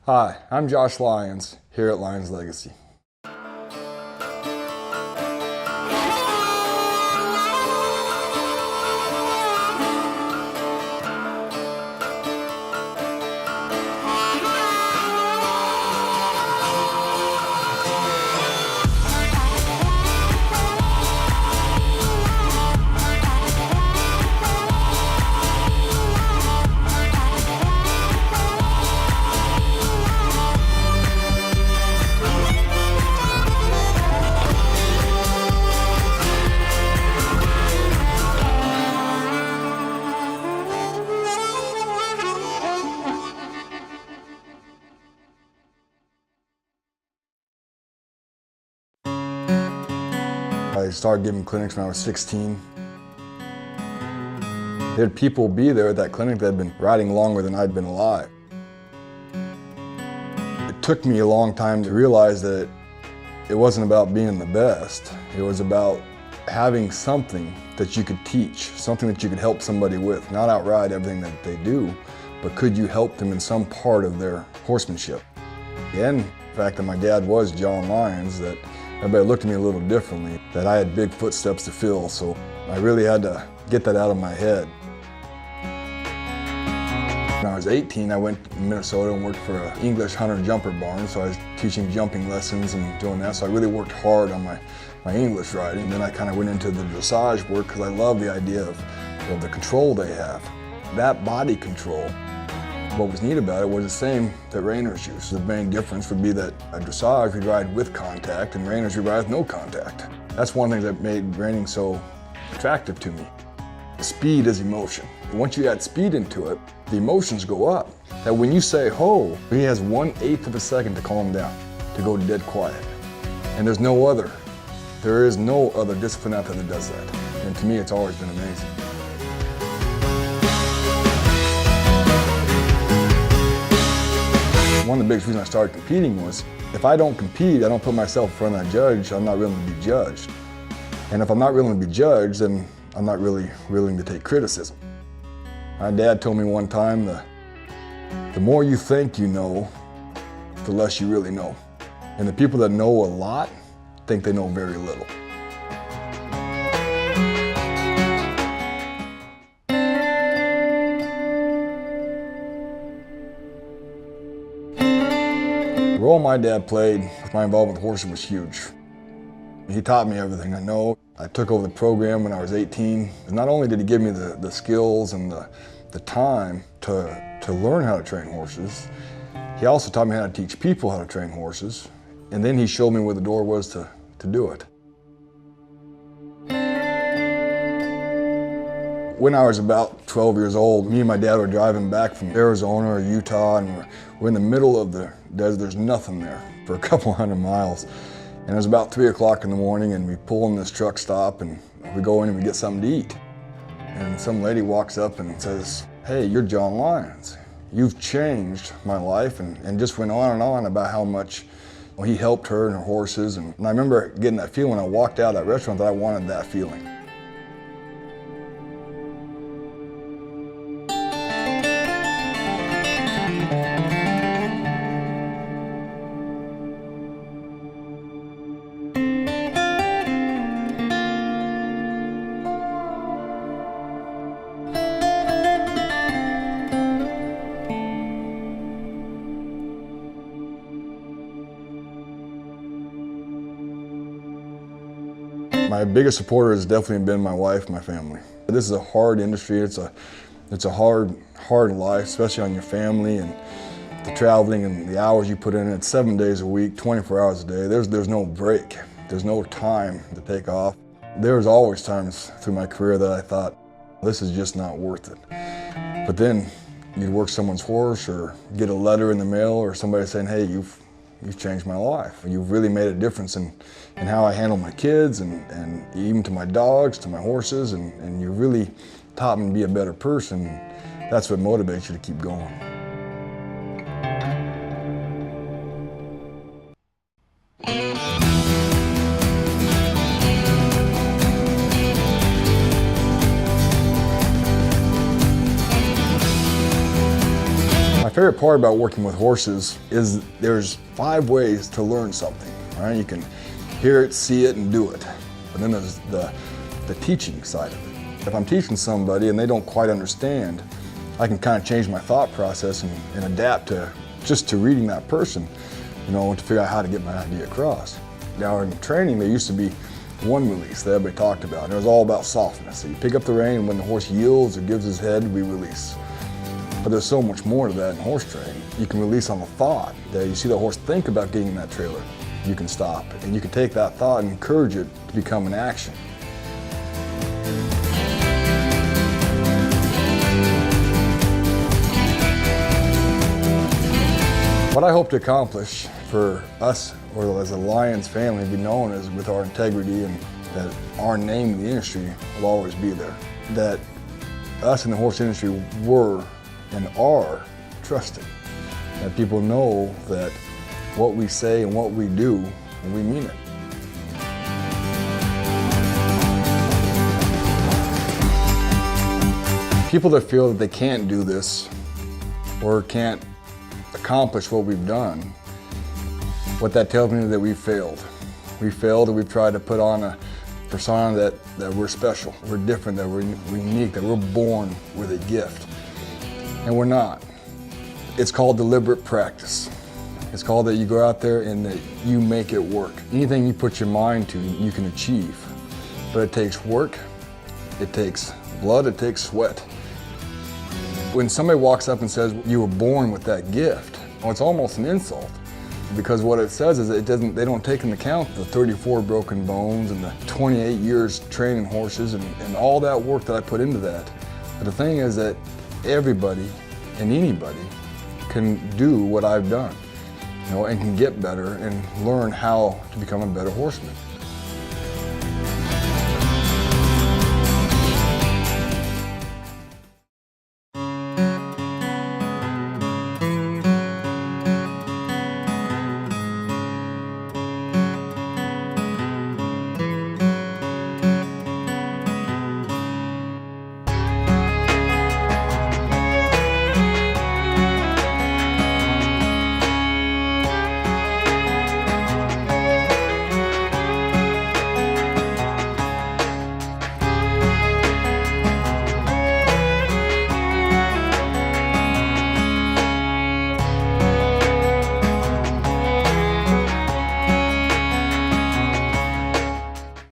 Hi, I'm Josh Lyons here at Lyons Legacy. I started giving clinics when I was 16. There had people be there at that clinic that had been riding longer than I'd been alive. It took me a long time to realize that it wasn't about being the best. It was about having something that you could teach, something that you could help somebody with. Not outright everything that they do, but could you help them in some part of their horsemanship? And the fact that my dad was John Lyons, that everybody looked at me a little differently, that I had big footsteps to fill, so I really had to get that out of my head. When I was 18, I went to Minnesota and worked for an English hunter jumper barn, so I was teaching jumping lessons and doing that, so I really worked hard on my English riding. And then I kind of went into the dressage work because I love the idea of the control they have. That body control, what was neat about it was the same that reiners use. The main difference would be that a dressage would ride with contact and reiners would ride with no contact. That's one thing that made reining so attractive to me. Speed is emotion. Once you add speed into it, the emotions go up. That when you say ho, he has 1/8 of a second to calm down, to go dead quiet. And there is no other discipline out there that does that. And to me, it's always been amazing. One of the biggest reasons I started competing was, if I don't compete, I don't put myself in front of a judge, I'm not willing to be judged. And if I'm not willing to be judged, then I'm not really willing to take criticism. My dad told me one time, the more you think you know, the less you really know. And the people that know a lot think they know very little. The role my dad played with my involvement with horses was huge. He taught me everything I know. I took over the program when I was 18. Not only did he give me the skills and the time to learn how to train horses, he also taught me how to teach people how to train horses. And then he showed me where the door was to do it. When I was about 12 years old, me and my dad were driving back from Arizona or Utah, and we're in the middle of the desert. There's nothing there for a couple hundred miles. And it was about 3 o'clock in the morning, and we pull in this truck stop, and we go in and we get something to eat. And some lady walks up and says, "Hey, you're John Lyons. You've changed my life," and just went on and on about how much he helped her and her horses. And I remember getting that feeling when I walked out of that restaurant, that I wanted that feeling. My biggest supporter has definitely been my wife, my family. This is a hard industry. It's a hard life, especially on your family and the traveling and the hours you put in. It's 7 days a week, 24 hours a day. There's no break. There's no time to take off. There was always times through my career that I thought, this is just not worth it. But then you'd work someone's horse or get a letter in the mail or somebody saying, "Hey, you've changed my life. You've really made a difference in how I handle my kids and even to my dogs, to my horses, and you really taught me to be a better person." That's what motivates you to keep going. My favorite part about working with horses is there's 5 ways to learn something. All right? You can hear it, see it, and do it. But then there's the teaching side of it. If I'm teaching somebody and they don't quite understand, I can kind of change my thought process and adapt to reading that person, to figure out how to get my idea across. Now in training, there used to be one release that everybody talked about, and it was all about softness. So you pick up the rein, and when the horse yields or gives his head, we release. But there's so much more to that in horse training. You can release on the thought that you see the horse think about getting in that trailer. You can stop, and you can take that thought and encourage it to become an action. What I hope to accomplish for us, or as a Lyons family, be known as with our integrity, and that our name in the industry will always be there. That us in the horse industry were and are trusted. That people know that what we say and what we do, we mean it. People that feel that they can't do this or can't accomplish what we've done, what that tells me is that we've failed. We failed, and we've tried to put on a persona that we're special, we're different, that we're unique, that we're born with a gift. And we're not. It's called deliberate practice. It's called that you go out there and that you make it work. Anything you put your mind to, you can achieve. But it takes work, it takes blood, it takes sweat. When somebody walks up and says, you were born with that gift, well, it's almost an insult. Because what it says is that they don't take into account the 34 broken bones and the 28 years training horses and all that work that I put into that. But the thing is that everybody and anybody can do what I've done, and can get better and learn how to become a better horseman.